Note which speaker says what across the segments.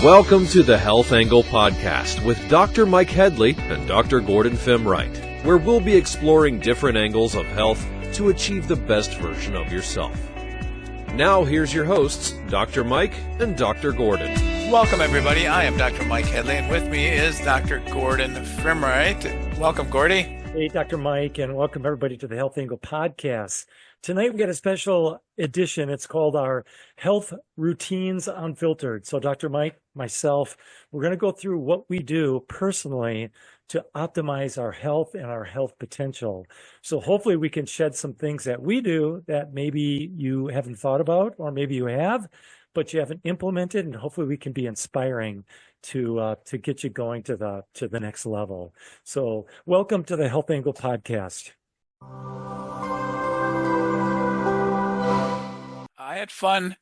Speaker 1: Welcome to the Health Angle Podcast with Dr. Mike Headlee and Dr. Gordon Fimreite, where we'll be exploring different angles of health to achieve the best version of yourself. Now here's your hosts, Dr. Mike and Dr. Gordon.
Speaker 2: Welcome everybody. I am Dr. Mike Headlee, and with me is Dr. Gordon Fimreite. Welcome, Gordy.
Speaker 3: Hey, Dr. Mike, and welcome everybody to the Health Angle Podcast. Tonight we got a special edition. It's called our Health Routines Unfiltered. So Dr. Mike, myself, we're going to go through what we do personally to optimize our health and our health potential. So hopefully we can shed some things that we do that maybe you haven't thought about, or maybe you have, but you haven't implemented, and hopefully we can be inspiring to get you going to the next level. So welcome to the Health Angle Podcast.
Speaker 2: I had fun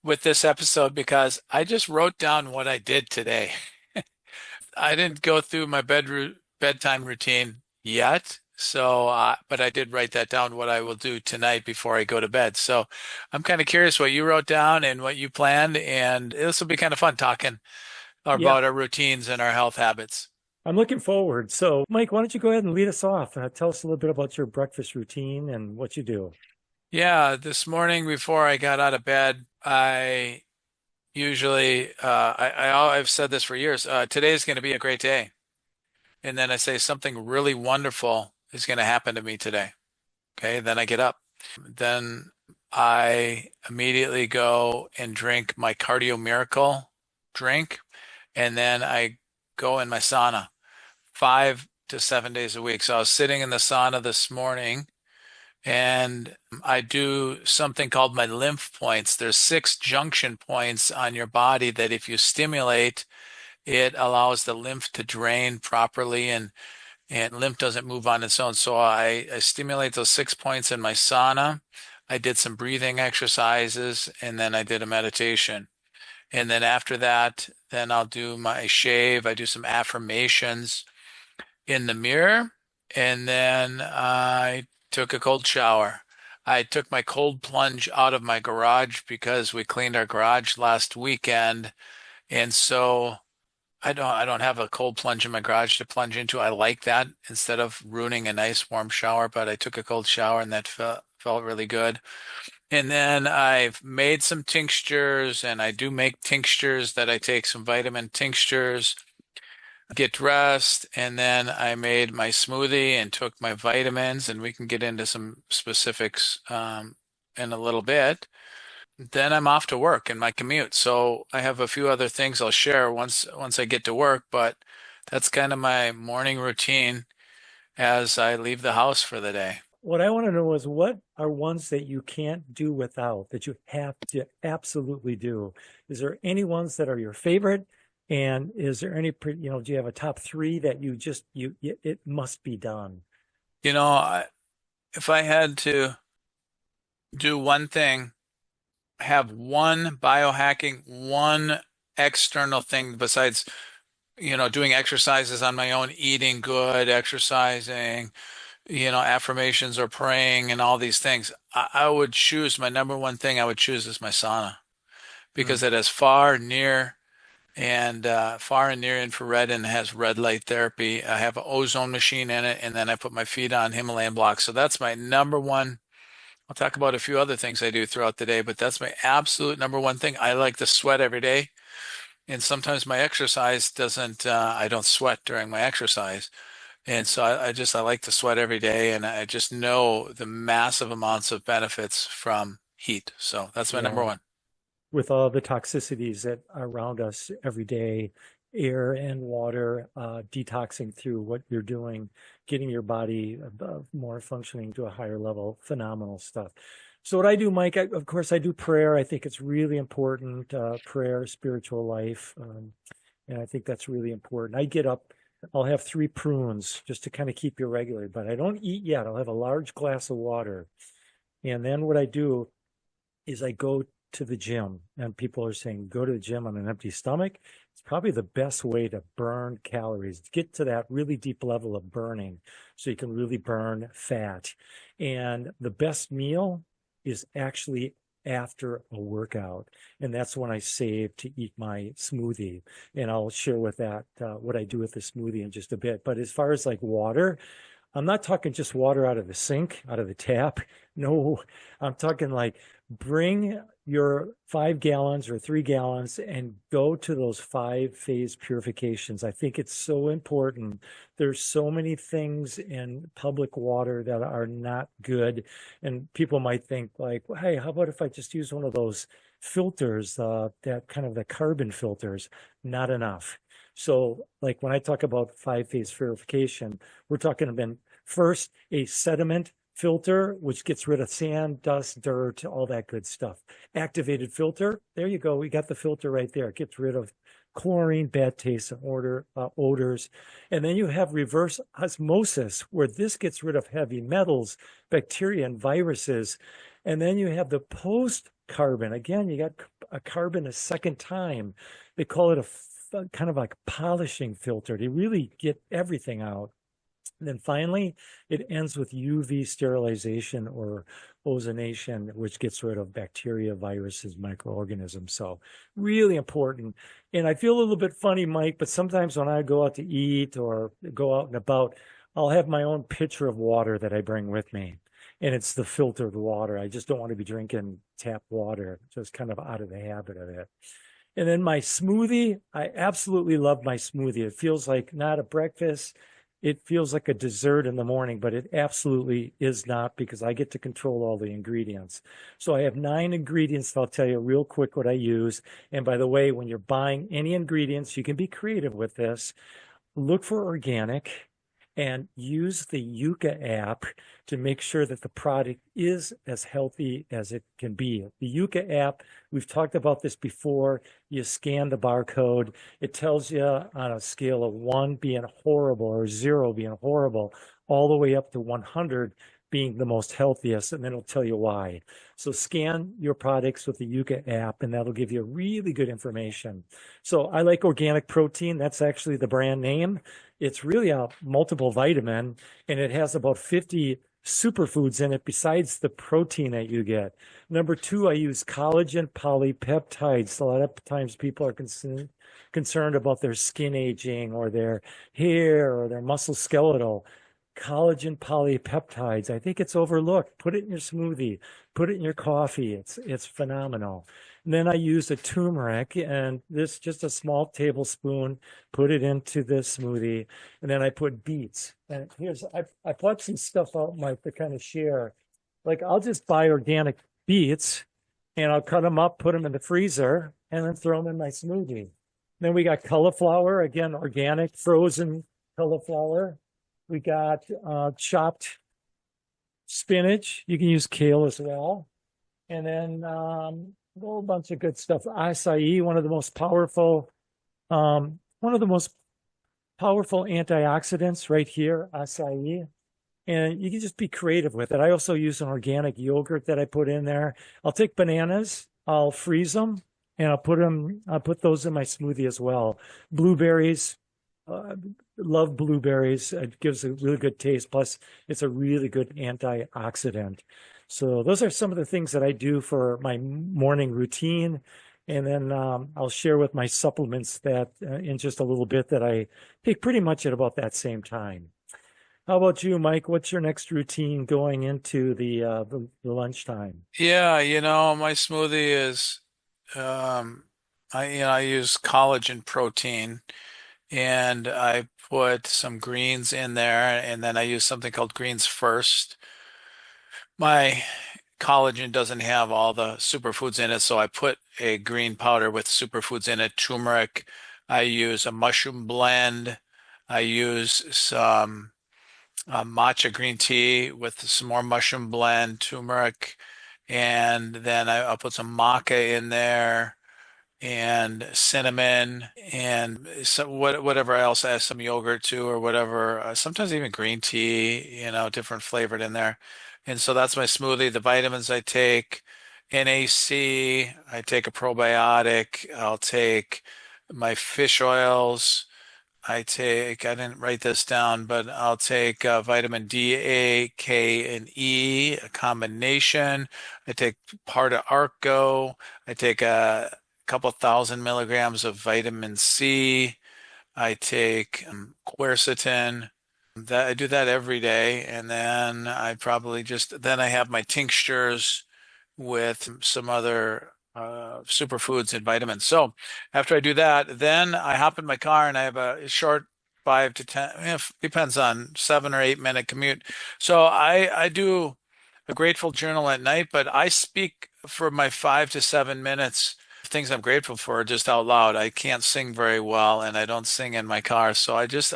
Speaker 2: with this episode because I just wrote down what I did today. I didn't go through my bedtime routine yet, so but I did write that down, what I will do tonight before I go to bed. So I'm kind of curious what you wrote down and what you planned, and this will be kind of fun talking about our routines and our health habits.
Speaker 3: I'm looking forward. So Mike, why don't you go ahead and lead us off? Tell us a little bit about your breakfast routine and what you do.
Speaker 2: Yeah, this morning before I got out of bed, I usually, I've said this for years, today is going to be a great day. And then I say something really wonderful is going to happen to me today. Okay, then I get up. Then I immediately go and drink my Cardio Miracle drink. And then I go in my sauna 5 to 7 days a week. So I was sitting in the sauna this morning, and I do something called my lymph points. There's 6 junction points on your body that if you stimulate, it allows the lymph to drain properly, and lymph doesn't move on its own. So I stimulate those 6 points in my sauna. I did some breathing exercises, and then I did a meditation. And then after that, then I'll do my shave. I do some affirmations in the mirror, and then I took a cold shower. I took my cold plunge out of my garage because we cleaned our garage last weekend, and so I don't have a cold plunge in my garage to plunge into. I like that instead of ruining a nice warm shower, but I took a cold shower and that felt really good. And then I've made some tinctures, and I do make tinctures that I take, some vitamin tinctures, get dressed, and then I made my smoothie and took my vitamins, and we can get into some specifics in a little bit. Then I'm off to work in my commute. So I have a few other things I'll share once I get to work, but that's kind of my morning routine as I leave the house for the day.
Speaker 3: What I want to know is, what are ones that you can't do without, that you have to absolutely do? Is there any ones that are your favorite? And is there any, do you have a top 3 that it must be done?
Speaker 2: If I had to do one thing, have one biohacking, one external thing besides, doing exercises on my own, eating good, exercising, affirmations or praying and all these things, I would choose, my number one thing I would choose is my sauna, because it has far and near infrared, and it has red light therapy. I have an ozone machine in it, and then I put my feet on Himalayan blocks. So that's my number one. I'll talk about a few other things I do throughout the day, but that's my absolute number one thing. I like to sweat every day. And sometimes my exercise I don't sweat during my exercise. And so I like to sweat every day, and I just know the massive amounts of benefits from heat. So that's my number one.
Speaker 3: With all the toxicities that are around us every day, air and water, detoxing through what you're doing, getting your body more functioning to a higher level, phenomenal stuff. So what I do, Mike, of course, I do prayer. I think it's really important, prayer, spiritual life. And I think that's really important. I get up, I'll have 3 prunes just to kind of keep you regular, but I don't eat yet. I'll have a large glass of water. And then what I do is I go to the gym, and people are saying, go to the gym on an empty stomach. It's probably the best way to burn calories, get to that really deep level of burning so you can really burn fat. And the best meal is actually after a workout. And that's when I save to eat my smoothie. And I'll share with that what I do with the smoothie in just a bit. But as far as like water, I'm not talking just water out of the sink, out of the tap. No, I'm talking like bring your 5 gallons or 3 gallons and go to those 5-phase purifications. I think it's so important. There's so many things in public water that are not good. And people might think like, hey, how about if I just use one of those filters, that kind of the carbon filters? Not enough. So like when I talk about 5-phase purification, we're talking about first a sediment filter, which gets rid of sand, dust, dirt, all that good stuff. Activated filter, there you go. We got the filter right there. It ggets rid of chlorine, bad taste, and odors. And then you have reverse osmosis, where this gets rid of heavy metals, bacteria, and viruses. And then you have the post carbon. Again, you got a carbon a second time. They call it a kind of like polishing filter to really get everything out. And then finally, it ends with UV sterilization or ozonation, which gets rid of bacteria, viruses, microorganisms. So really important. And I feel a little bit funny, Mike, but sometimes when I go out to eat or go out and about, I'll have my own pitcher of water that I bring with me. And it's the filtered water. I just don't want to be drinking tap water, just kind of out of the habit of it. And then my smoothie, I absolutely love my smoothie. It feels like not a breakfast. It feels like a dessert in the morning, but it absolutely is not, because I get to control all the ingredients. So I have 9 ingredients. I'll tell you real quick what I use. And by the way, when you're buying any ingredients, you can be creative with this. Look for organic and use the Yuka app to make sure that the product is as healthy as it can be. The Yuka app, we've talked about this before. You scan the barcode. It tells you on a scale of 1 being horrible or 0 being horrible, all the way up to 100 being the most healthiest, and then it'll tell you why. So scan your products with the Yuka app, and that'll give you really good information. So I like organic protein. That's actually the brand name. It's really a multiple vitamin, and it has about 50 superfoods in it besides the protein that you get. Number 2, I use collagen polypeptides. A lot of times people are concerned about their skin aging or their hair or their muscle skeletal. Collagen polypeptides, I think it's overlooked. Put it in your smoothie, put it in your coffee. It's phenomenal. And then I use a turmeric, and this just a small tablespoon, put it into this smoothie. And then I put beets. And I bought some stuff out, Mike, to kind of share. Like I'll just buy organic beets and I'll cut them up, put them in the freezer, and then throw them in my smoothie. Then we got cauliflower, again, organic, frozen cauliflower. We got chopped spinach. You can use kale as well. And then a whole bunch of good stuff. Acai, one of the most powerful antioxidants right here, acai. And you can just be creative with it. I also use an organic yogurt that I put in there. I'll take bananas, I'll freeze them, and I'll put those in my smoothie as well. Blueberries. Love blueberries. It gives a really good taste. Plus, it's a really good antioxidant. So those are some of the things that I do for my morning routine. And then I'll share with my supplements that in just a little bit that I take pretty much at about that same time. How about you, Mike? What's your next routine going into the lunchtime?
Speaker 2: Yeah, my smoothie is I use collagen protein, and I put some greens in there, and then I use something called Greens First. My collagen doesn't have all the superfoods in it, so I put a green powder with superfoods in it, turmeric. I use a mushroom blend. I use some matcha green tea with some more mushroom blend, turmeric, and then I'll put some maca in there and cinnamon and whatever else. I have some yogurt too or whatever. Sometimes even green tea, different flavored in there. And so that's my smoothie. The vitamins I take, NAC, I take a probiotic. I'll take my fish oils. I didn't write this down, but I'll take vitamin D, A, K, and E, a combination. I take part of Arco. I take a couple thousand milligrams of vitamin C. I take quercetin. That I do that every day, and then I have my tinctures with some other superfoods and vitamins. So after I do that, then I hop in my car and I have a short 5 to 10, depends on 7 or 8 minute commute. So I do a grateful journal at night, but I speak for my 5 to 7 minutes things I'm grateful for just out loud. I can't sing very well and I don't sing in my car. So I just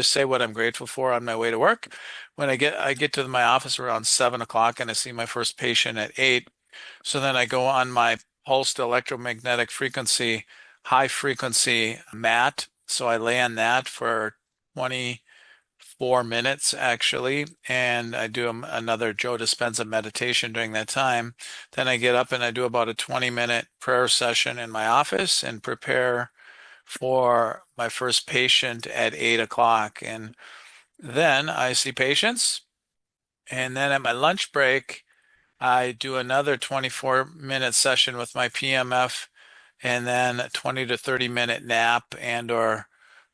Speaker 2: say what I'm grateful for on my way to work. When I get to my office around 7 o'clock and I see my first patient at 8. So then I go on my pulsed electromagnetic frequency, high frequency mat. So I lay on that for 24 minutes actually, and I do another Joe Dispenza meditation during that time. Then I get up and I do about a 20-minute prayer session in my office and prepare for my first patient at 8 o'clock. And then I see patients. And then at my lunch break, I do another 24-minute session with my PMF and then a 20 to 30-minute nap and or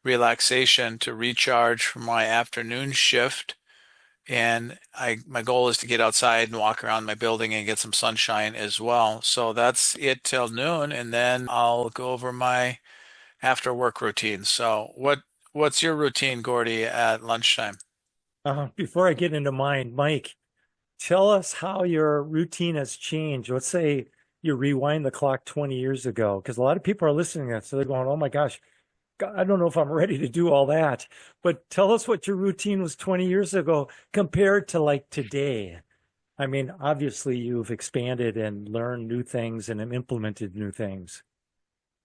Speaker 2: relaxation to recharge from my afternoon shift. And my goal is to get outside and walk around my building and get some sunshine as well. So that's it till noon, and then I'll go over my after work routine. So what's your routine, Gordy, at lunchtime?
Speaker 3: Before I get into mine, Mike, tell us how your routine has changed. Let's say you rewind the clock 20 years ago, because a lot of people are listening to that. So they're going, oh my gosh, I don't know if I'm ready to do all that. But tell us what your routine was 20 years ago compared to like today. I mean, obviously you've expanded and learned new things and have implemented new things.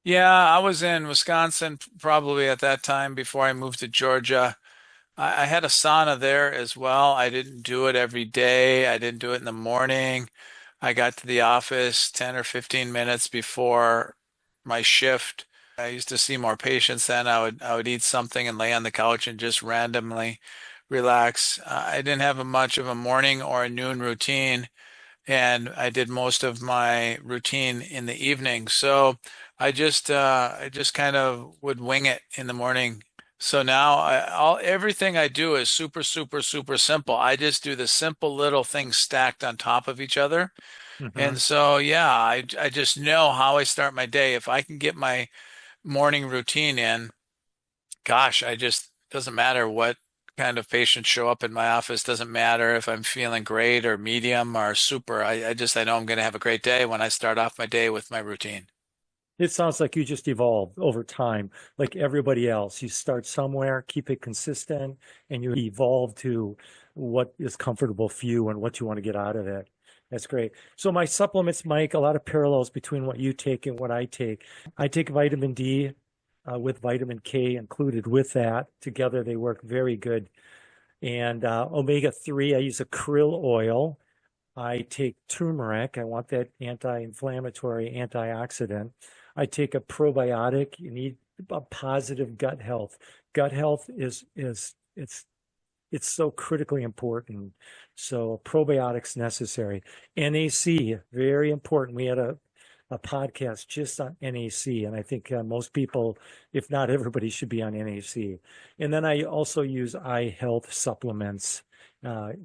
Speaker 2: Yeah, I was in Wisconsin probably at that time before I moved to Georgia. I had a sauna there as well. I didn't do it every day. I didn't do it in the morning. I got to the office 10 or 15 minutes before my shift. I used to see more patients then. I would eat something and lay on the couch and just randomly relax. I didn't have much of a morning or a noon routine, and I did most of my routine in the evening. So I just kind of would wing it in the morning. So now everything I do is super, super, super simple. I just do the simple little things stacked on top of each other.
Speaker 3: Hmm.
Speaker 2: And so, yeah, I just know how I start my day. If I can get my morning routine in, gosh, I just doesn't matter what kind of patients show up in my office. Doesn't matter if I'm feeling great or medium or super. I know I'm going to have a great day when I start off my day with my routine.
Speaker 3: It sounds like you just evolved over time, like everybody else. You start somewhere, keep it consistent, and you evolve to what is comfortable for you and what you want to get out of it. That's great. So my supplements, Mike, a lot of parallels between what you take and what I take. I take vitamin D with vitamin K included with that. Together, they work very good. And omega-3, I use a krill oil. I take turmeric. I want that anti-inflammatory, antioxidant. I take a probiotic. You need a positive gut health. Gut health is it's so critically important. So probiotics necessary. NAC, very important. We had a podcast just on NAC, and I think most people, if not everybody, should be on NAC. And then I also use eye health supplements,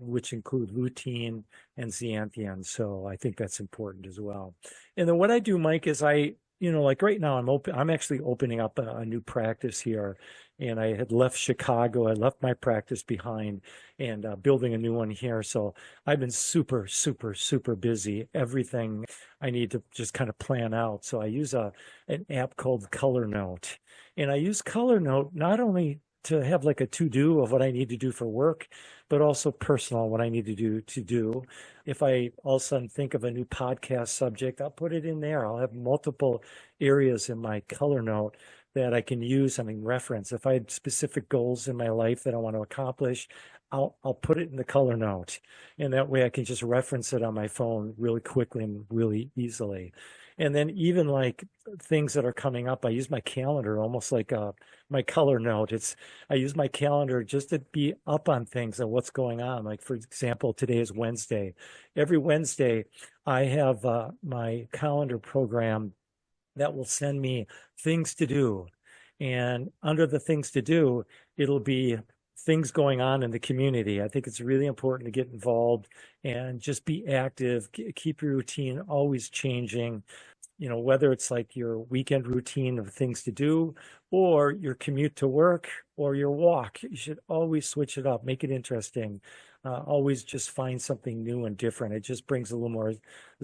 Speaker 3: which include lutein and zeaxanthin. So I think that's important as well. And then what I do, Mike, is like right now, I'm actually opening up a new practice here, and I had left Chicago. I left my practice behind and building a new one here. So I've been super, super, super busy. Everything I need to just kind of plan out. So I use an app called Color Note, and I use Color Note not only to have like a to-do of what I need to do for work, but also personal, what I need to do. If I all of a sudden think of a new podcast subject, I'll put it in there. I'll have multiple areas in my Color Note that I can use, reference. If I had specific goals in my life that I want to accomplish, I'll put it in the Color Note. And that way I can just reference it on my phone really quickly and really easily. And then even like things that are coming up, I use my calendar almost like my color note. I use my calendar just to be up on things and what's going on. Like for example, today is Wednesday. Every Wednesday, I have my calendar program that will send me things to do. And under the things to do, it'll be things going on in the community. I think it's really important to get involved and just be active, keep your routine always changing. Whether it's like your weekend routine of things to do or your commute to work or your walk, you should always switch it up, make it interesting. Always just find something new and different. It just brings a little more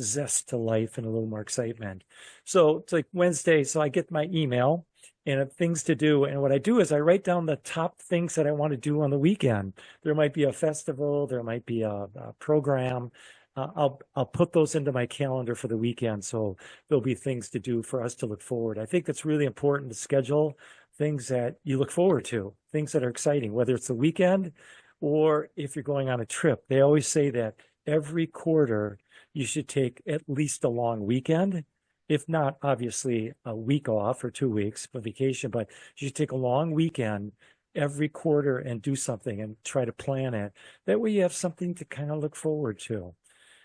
Speaker 3: zest to life and a little more excitement. So it's like Wednesday, so I get my email and things to do. And what I do is I write down the top things that I want to do on the weekend. There might be a festival, there might be a program. I'll put those into my calendar for the weekend, so there'll be things to do for us to look forward. I think that's really important to schedule things that you look forward to, things that are exciting, whether it's the weekend or if you're going on a trip. They always say that every quarter you should take at least a long weekend, if not obviously a week off or 2 weeks for vacation, but you should take a long weekend every quarter and do something and try to plan it. That way you have something to kind of look forward to.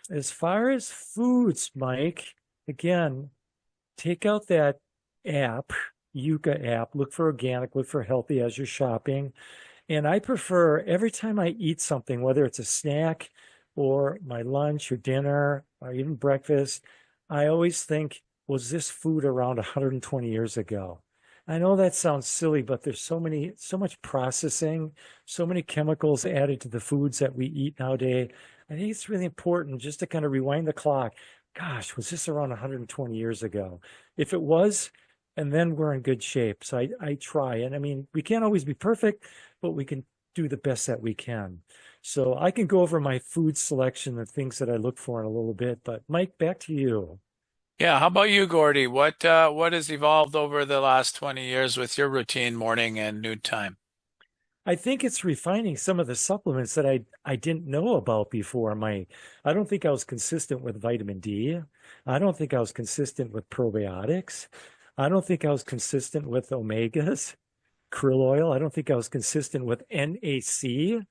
Speaker 3: As far as foods, Mike, again, take out that app, Yuka app, look for organic, look for healthy as you're shopping. And I prefer every time I eat something, whether it's a snack or my lunch or dinner or even breakfast, I always think, was this food around 120 years ago? I know that sounds silly, but there's so much processing, so many chemicals added to the foods that we eat nowadays. I think it's really important just to kind of rewind the clock. Gosh, was this around 120 years ago? If it was, and then we're in good shape. So I try. And I mean, we can't always be perfect, but we can do the best that we can. So I can go over my food selection and things that I look for in a little bit. But Mike, back to you.
Speaker 2: Yeah, how about you, Gordy? What has evolved over the last 20 years with your routine morning and noon time?
Speaker 3: I think it's refining some of the supplements that I didn't know about before. I don't think I was consistent with vitamin D. I don't think I was consistent with probiotics. I don't think I was consistent with omegas, krill oil. I don't think I was consistent with NAC.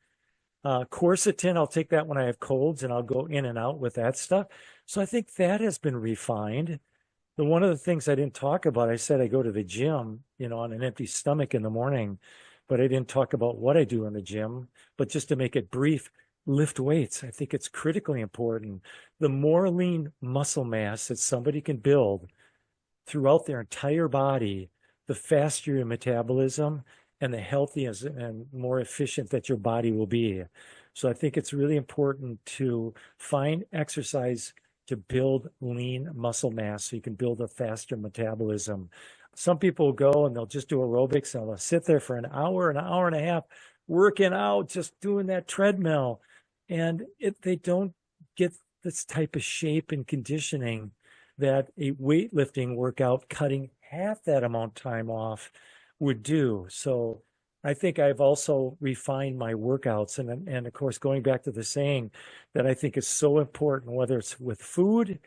Speaker 3: Quercetin, I'll take that when I have colds and I'll go in and out with that stuff. So I think that has been refined. One of the things I didn't talk about, I said I go to the gym, on an empty stomach in the morning, but I didn't talk about what I do in the gym. But just to make it brief, lift weights. I think it's critically important. The more lean muscle mass that somebody can build throughout their entire body, the faster your metabolism and the healthier and more efficient that your body will be. So I think it's really important to find exercise to build lean muscle mass so you can build a faster metabolism. Some people go and they'll just do aerobics and they'll sit there for an hour and a half, working out, just doing that treadmill. And they don't get this type of shape and conditioning that a weightlifting workout cutting half that amount of time off would do. So I think I've also refined my workouts. And of course, going back to the saying that I think is so important, whether it's with food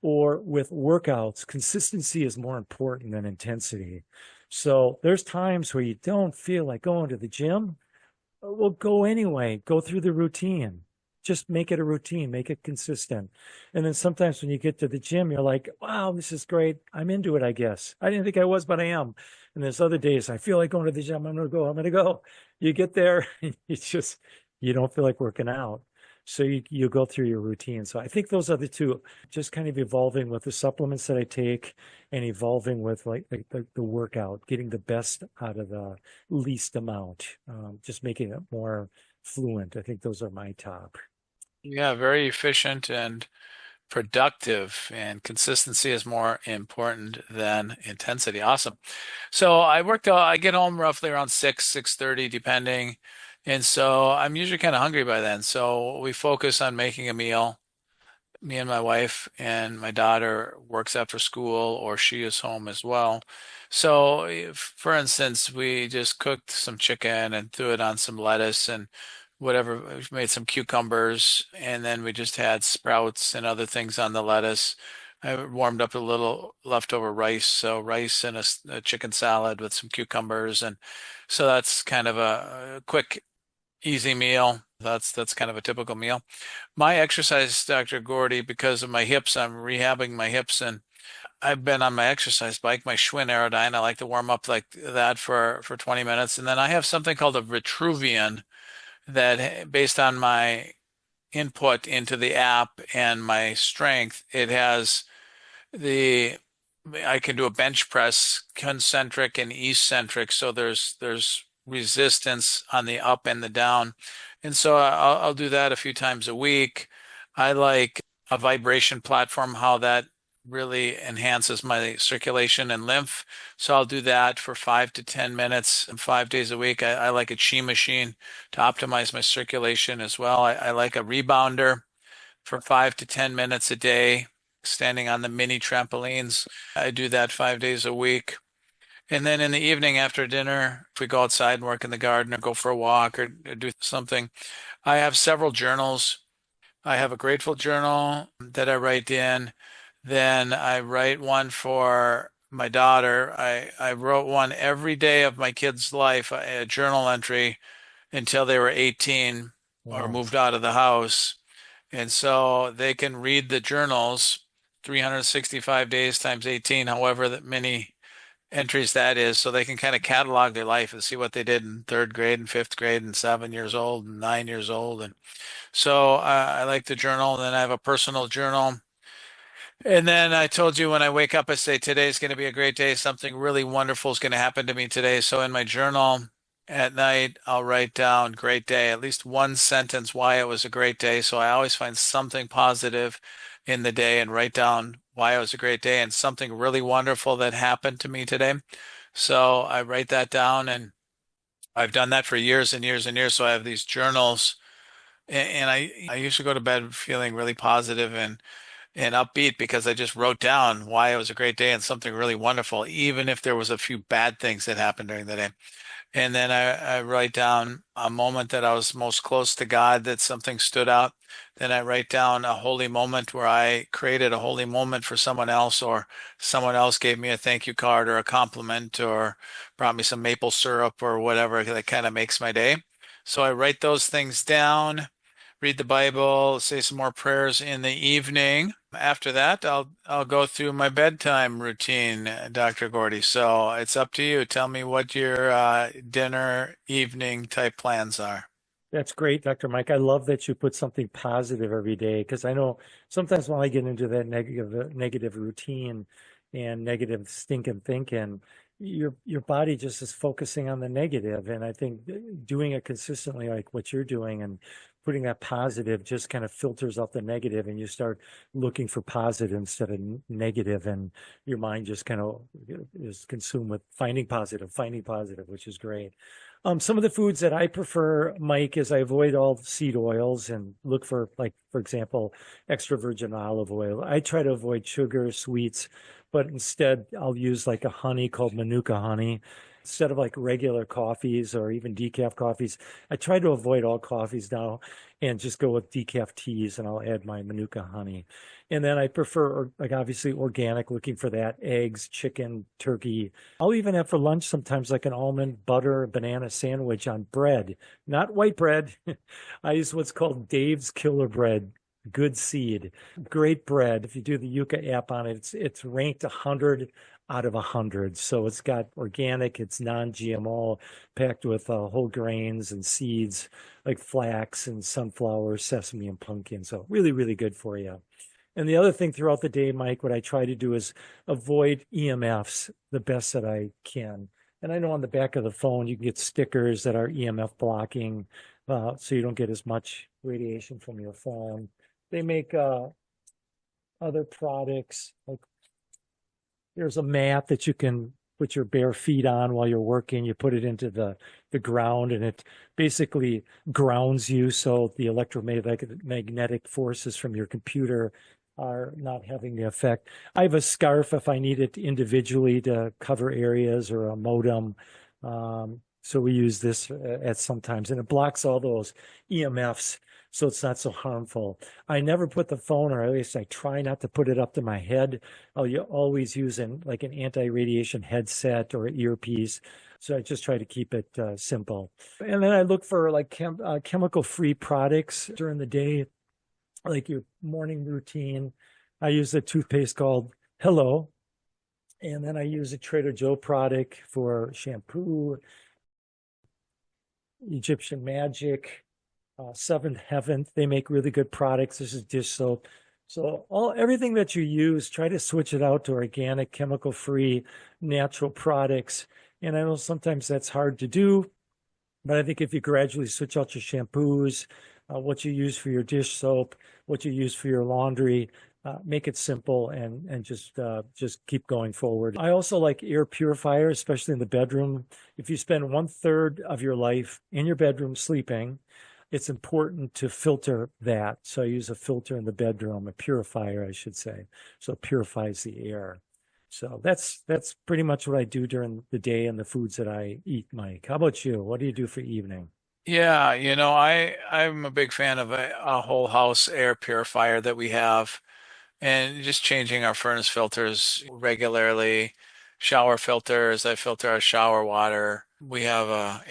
Speaker 3: or with workouts, consistency is more important than intensity. So there's times where you don't feel like going to the gym. Well, go anyway, go through the routine. Just make it a routine, make it consistent. And then sometimes when you get to the gym, you're like, wow, this is great. I'm into it, I guess. I didn't think I was, but I am. And there's other days I feel like going to the gym. I'm going to go. You get there, and you don't feel like working out. So you go through your routine. So I think those are the two, just kind of evolving with the supplements that I take and evolving with like the workout, getting the best out of the least amount, just making it more fluent. I think those are my top.
Speaker 2: Yeah, very efficient and productive, and consistency is more important than intensity. Awesome. So I get home roughly around 6:30, depending. And so I'm usually kind of hungry by then. So we focus on making a meal. Me and my wife and my daughter works after school, or she is home as well. So for instance, we just cooked some chicken and threw it on some lettuce and whatever. We made some cucumbers, and then we just had sprouts and other things on the lettuce. I warmed up a little leftover rice, so rice and a chicken salad with some cucumbers, and so that's kind of a quick, easy meal. That's kind of a typical meal. My exercise, Dr. Gordy, because of my hips, I'm rehabbing my hips, and I've been on my exercise bike, my Schwinn Aerodyne. I like to warm up like that for 20 minutes, and then I have something called a Vitruvian that, based on my input into the app and my strength, it has the I can do a bench press concentric and eccentric, so there's resistance on the up and the down, and so I'll do that a few times a week. I like a vibration platform, how that really enhances my circulation and lymph. So I'll do that for 5 to 10 minutes 5 days a week. I like a chi machine to optimize my circulation as well. I like a rebounder for 5 to 10 minutes a day, standing on the mini trampolines. I do that 5 days a week. And then in the evening after dinner, if we go outside and work in the garden or go for a walk or do something, I have several journals. I have a grateful journal that I write in. Then I write one for my daughter. I wrote one every day of my kid's life, a journal entry until they were 18 or
Speaker 3: Wow.
Speaker 2: moved out of the house. And so they can read the journals 365 days times 18, however that many entries that is, so they can kind of catalog their life and see what they did in third grade and fifth grade and 7 years old and 9 years old. And so I like the journal. And then I have a personal journal. And then I told you, when I wake up, I say, today's going to be a great day. Something really wonderful is going to happen to me today. So in my journal at night, I'll write down great day, at least one sentence why it was a great day. So I always find something positive in the day and write down why it was a great day and something really wonderful that happened to me today. So I write that down, and I've done that for years and years and years. So I have these journals, and I used to go to bed feeling really positive and upbeat because I just wrote down why it was a great day and something really wonderful, even if there was a few bad things that happened during the day. And then I write down a moment that I was most close to God, that something stood out. Then I write down a holy moment where I created a holy moment for someone else, or someone else gave me a thank you card or a compliment or brought me some maple syrup or whatever that kind of makes my day. So I write those things down, read the Bible, say some more prayers in the evening. After that, I'll go through my bedtime routine, Dr. Gordy. So it's up to you. Tell me what your dinner, evening type plans are.
Speaker 3: That's great, Dr. Mike. I love that you put something positive every day, because I know sometimes when I get into that negative routine and negative stinking thinking, your body just is focusing on the negative. And I think doing it consistently, like what you're doing, and putting that positive, just kind of filters out the negative, and you start looking for positive instead of negative, and your mind just kind of is consumed with finding positive, which is great. Some of the foods that I prefer, Mike, is I avoid all seed oils and look for, like, for example, extra virgin olive oil. I try to avoid sugar, sweets, but instead I'll use like a honey called Manuka honey. Instead of like regular coffees or even decaf coffees, I try to avoid all coffees now and just go with decaf teas, and I'll add my Manuka honey. And then I prefer, like, obviously organic, looking for that: eggs, chicken, turkey. I'll even have for lunch sometimes like an almond butter banana sandwich on bread, not white bread. I use what's called Dave's Killer Bread. Good seed, great bread. If you do the Yuka app on it, it's ranked 100 out of 100. So it's got organic, it's non-GMO, packed with whole grains and seeds like flax and sunflower, sesame, and pumpkin. So really, really good for you. And the other thing throughout the day, Mike, what I try to do is avoid EMFs the best that I can. And I know on the back of the phone, you can get stickers that are EMF blocking, so you don't get as much radiation from your phone. They make other products, like there's a mat that you can put your bare feet on while you're working. You put it into the ground, and it basically grounds you, so the electromagnetic forces from your computer are not having the effect. I have a scarf if I need it individually to cover areas, or a modem. So we use this at sometimes, and it blocks all those EMFs, so it's not so harmful. I never put the phone, or at least I try not to put it up to my head. I'll always use like an anti-radiation headset or earpiece. So I just try to keep it simple. And then I look for like chemical-free products during the day, like your morning routine. I use a toothpaste called Hello, and then I use a Trader Joe product for shampoo, Egyptian Magic, Seventh Heaven. They make really good products. This is dish soap. So everything that you use, try to switch it out to organic, chemical-free, natural products. And I know sometimes that's hard to do, but I think if you gradually switch out your shampoos, what you use for your dish soap, what you use for your laundry, make it simple and just keep going forward. I also like air purifiers, especially in the bedroom. If you spend 1/3 of your life in your bedroom sleeping, it's important to filter that. So I use a filter in the bedroom, a purifier, I should say. So it purifies the air. So that's pretty much what I do during the day and the foods that I eat, Mike. How about you? What do you do for evening?
Speaker 2: Yeah, I'm a big fan of a whole house air purifier that we have, and just changing our furnace filters regularly, shower filters. I filter our shower water. We have a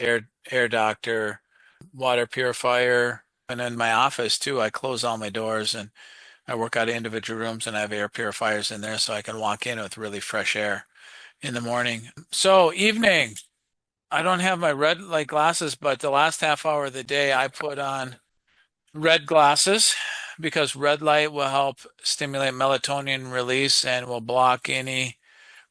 Speaker 2: air doctor water purifier, and in my office too, I close all my doors and I work out of individual rooms, and I have air purifiers in there so I can walk in with really fresh air in the morning. So evening. I don't have my red light glasses, but the last half hour of the day I put on red glasses because red light will help stimulate melatonin release and will block any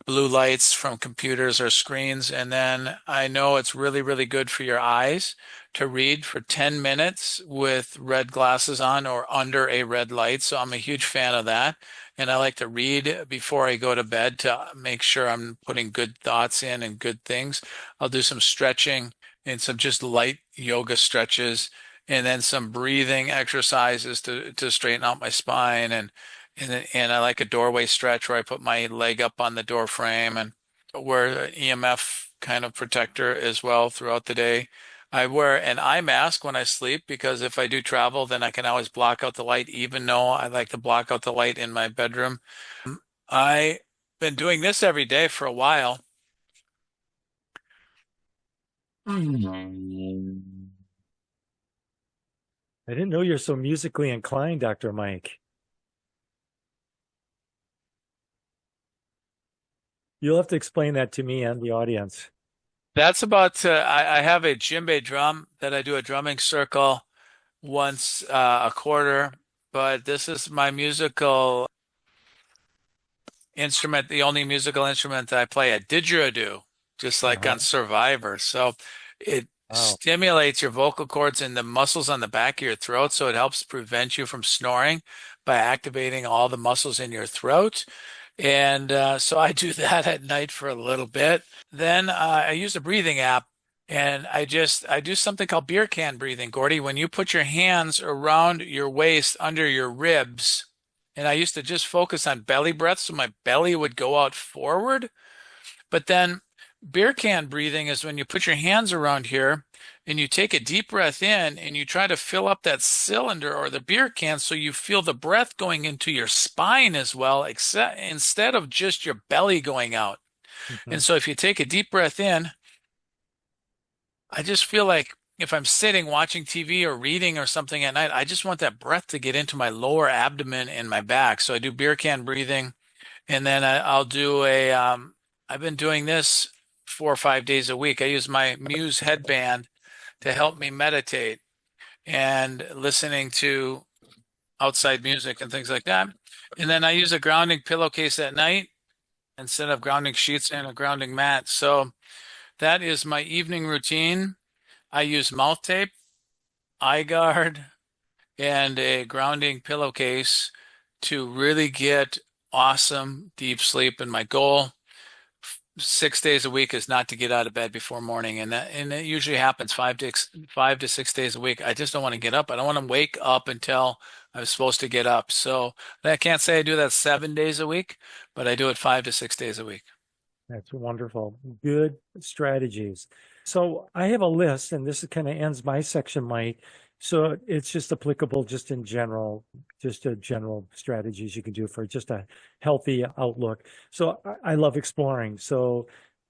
Speaker 2: blue lights from computers or screens. And then I know it's really, really good for your eyes to read for 10 minutes with red glasses on or under a red light. So I'm a huge fan of that. And I like to read before I go to bed to make sure I'm putting good thoughts in and good things. I'll do some stretching and some just light yoga stretches and then some breathing exercises to straighten out my spine and I like a doorway stretch where I put my leg up on the door frame and wear an EMF kind of protector as well throughout the day. I wear an eye mask when I sleep because if I do travel, then I can always block out the light, even though I like to block out the light in my bedroom. I've been doing this every day for a while.
Speaker 3: I didn't know you're so musically inclined, Dr. Mike. You'll have to explain that to me and the audience.
Speaker 2: That's about, I have a djembe drum that I do a drumming circle once a quarter, but this is my musical instrument, the only musical instrument that I play a didgeridoo, just like on Survivor. So it
Speaker 3: Wow.
Speaker 2: stimulates your vocal cords and the muscles on the back of your throat. So it helps prevent you from snoring by activating all the muscles in your throat. And so I do that at night for a little bit. Then I use a breathing app and I do something called beer can breathing, Gordy. When you put your hands around your waist under your ribs, and I used to just focus on belly breath, so my belly would go out forward. But then beer can breathing is when you put your hands around here and you take a deep breath in and you try to fill up that cylinder or the beer can so you feel the breath going into your spine as well, except instead of just your belly going out. And so if you take a deep breath in, I just feel like if I'm sitting watching TV or reading or something at night, I just want that breath to get into my lower abdomen and my back. So I do beer can breathing, and then I'll do I've been doing this 4 or 5 days a week. I use my Muse headband to help me meditate and listening to outside music and things like that. And then I use a grounding pillowcase at night instead of grounding sheets and a grounding mat. So that is my evening routine. I use mouth tape, eye guard, and a grounding pillowcase to really get awesome deep sleep. And my goal 6 days a week is not to get out of bed before morning. And it usually happens 5 to 6 days a week. I just don't want to get up. I don't want to wake up until I'm supposed to get up. So I can't say I do that 7 days a week, but I do it 5 to 6 days a week.
Speaker 3: That's wonderful. Good strategies. So I have a list, and this kind of ends my section, Mike. So it's just applicable just in general, just a general strategies you can do for just a healthy outlook. So I love exploring. So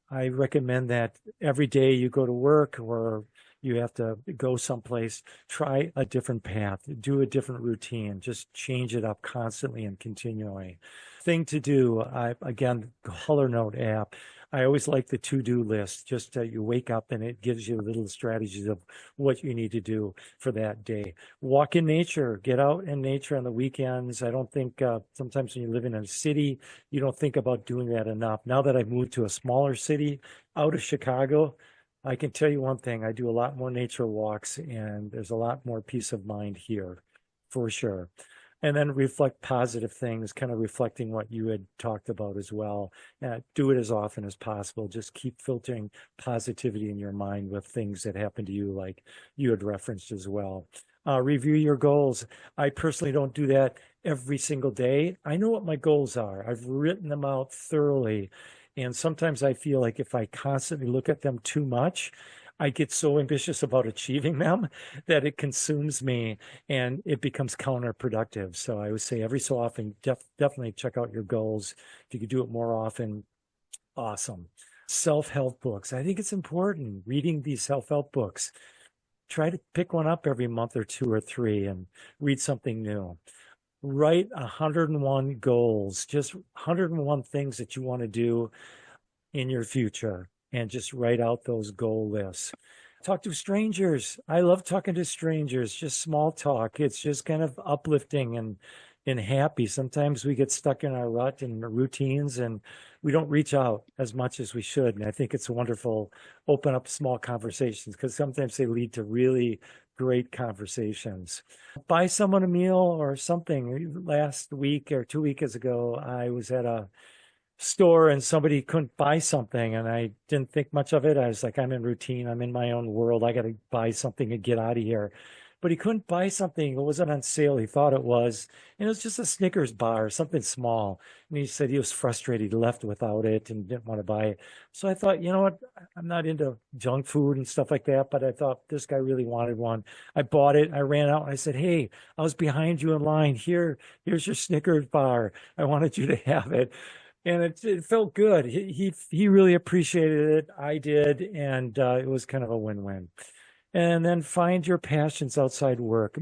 Speaker 3: I recommend that every day you go to work or you have to go someplace, try a different path, do a different routine, just change it up constantly and continually. Thing to do, again, Color Note app. I always like the to-do list. Just you wake up and it gives you little strategies of what you need to do for that day. Walk in nature, get out in nature on the weekends. I don't think sometimes when you live in a city, you don't think about doing that enough. Now that I've moved to a smaller city out of Chicago, I can tell you one thing, I do a lot more nature walks and there's a lot more peace of mind here for sure. And then reflect positive things, kind of reflecting what you had talked about as well. Do it as often as possible. Just keep filtering positivity in your mind with things that happen to you, like you had referenced as well. Review your goals. I personally don't do that every single day. I know what my goals are. I've written them out thoroughly. And sometimes I feel like if I constantly look at them too much, I get so ambitious about achieving them that it consumes me and it becomes counterproductive. So I would say every so often, definitely check out your goals. If you could do it more often, awesome. Self-help books. I think it's important reading these self-help books. Try to pick one up every month or 2 or 3 and read something new. Write 101 goals, just 101 things that you want to do in your future, and just write out those goal lists. Talk to strangers. I love talking to strangers, just small talk. It's just kind of uplifting and happy. Sometimes we get stuck in our rut and routines and we don't reach out as much as we should. And I think it's wonderful, open up small conversations because sometimes they lead to really great conversations. Buy someone a meal or something. Last week or 2 weeks ago, I was at a store and somebody couldn't buy something and I didn't think much of it. I was like, I'm in routine. I'm in my own world. I got to buy something and get out of here. But he couldn't buy something. It wasn't on sale. He thought it was. And it was just a Snickers bar, something small. And he said he was frustrated. He left without it and didn't want to buy it. So I thought, you know what? I'm not into junk food and stuff like that, but I thought this guy really wanted one. I bought it. I ran out and I said, hey, I was behind you in line. Here's your Snickers bar. I wanted you to have it. And it felt good. He really appreciated it. I did. And it was kind of a win-win. And then find your passions outside work.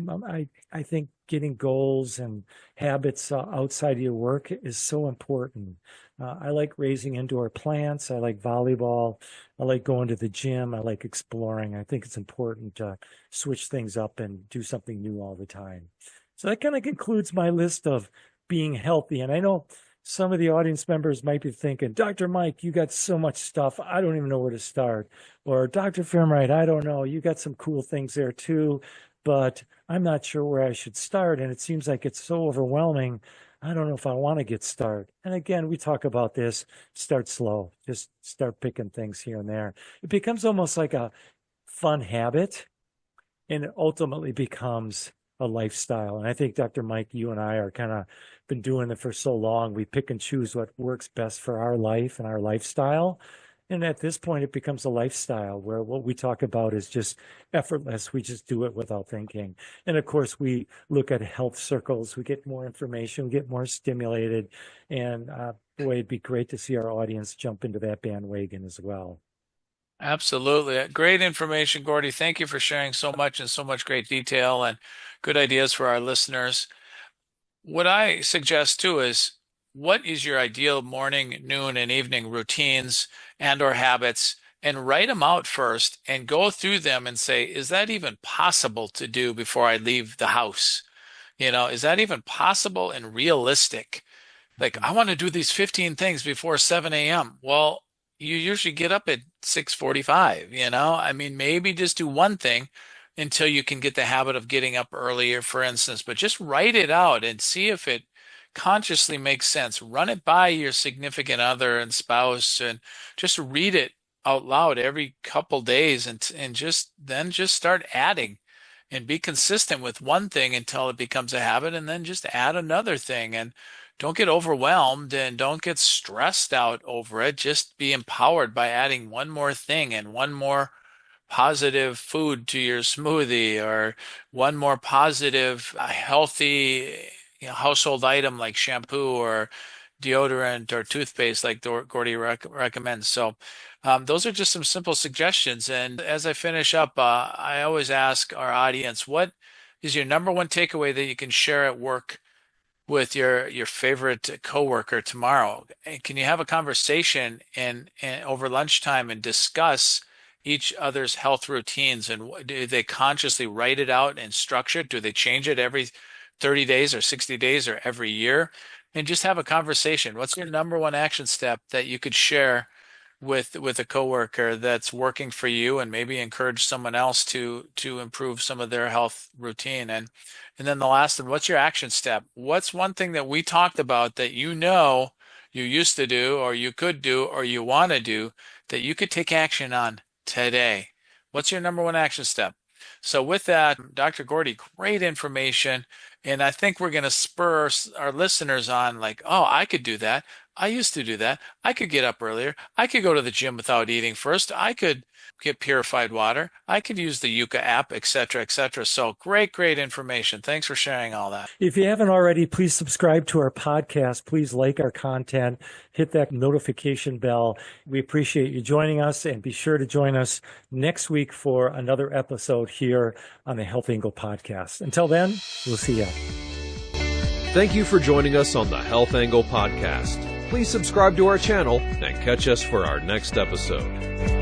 Speaker 3: I think getting goals and habits outside of your work is so important. I like raising indoor plants. I like volleyball. I like going to the gym. I like exploring. I think it's important to switch things up and do something new all the time. So that kind of concludes my list of being healthy. And I know some of the audience members might be thinking, Dr. Mike, you got so much stuff. I don't even know where to start. Or Dr. Fimreite, I don't know. You got some cool things there too, but I'm not sure where I should start. And it seems like it's so overwhelming. I don't know if I want to get started. And again, we talk about this, start slow, just start picking things here and there. It becomes almost like a fun habit and it ultimately becomes a lifestyle. And I think Dr. Mike, you and I are kind of been doing it for so long. We pick and choose what works best for our life and our lifestyle. And at this point, it becomes a lifestyle where what we talk about is just effortless. We just do it without thinking. And of course, we look at health circles. We get more information, we get more stimulated. And boy, it'd be great to see our audience jump into that bandwagon as well.
Speaker 2: Absolutely. Great information, Gordy. Thank you for sharing so much and so much great detail and good ideas for our listeners. What I suggest too is what is your ideal morning, noon, and evening routines and or habits, and write them out first and go through them and say, is that even possible to do before I leave the house? Is that even possible and realistic? Like, I want to do these 15 things before 7 a.m. Well, you usually get up at 6:45, I mean, maybe just do one thing until you can get the habit of getting up earlier, for instance, but just write it out and see if it consciously makes sense. Run it by your significant other and spouse and just read it out loud every couple days and just start adding and be consistent with one thing until it becomes a habit and then just add another thing and don't get overwhelmed and don't get stressed out over it. Just be empowered by adding one more thing and one more positive food to your smoothie, or one more positive, healthy, household item like shampoo or deodorant or toothpaste like Gordy recommends. So those are just some simple suggestions. And as I finish up, I always ask our audience, what is your number one takeaway that you can share at work with your favorite coworker tomorrow? And can you have a conversation and over lunchtime and discuss each other's health routines, and do they consciously write it out and structure it? Do they change it every 30 days or 60 days or every year? And just have a conversation. What's your number one action step that you could share with a coworker that's working for you, and maybe encourage someone else to improve some of their health routine? And then the last one, what's your action step? What's one thing that we talked about that you used to do, or you could do, or you want to do, that you could take action on today? What's your number one action step? So with that, Dr. Gordy, great information. And I think we're going to spur our listeners on, like, oh, I could do that. I used to do that. I could get up earlier. I could go to the gym without eating first. I could get purified water. I could use the Yuka app, et cetera, et cetera. So great information. Thanks for sharing all that.
Speaker 3: If you haven't already, please subscribe to our podcast. Please like our content. Hit that notification bell. We appreciate you joining us, and be sure to join us next week for another episode here on the Health Angle podcast. Until then, we'll see you.
Speaker 1: Thank you for joining us on the Health Angle podcast. Please subscribe to our channel and catch us for our next episode.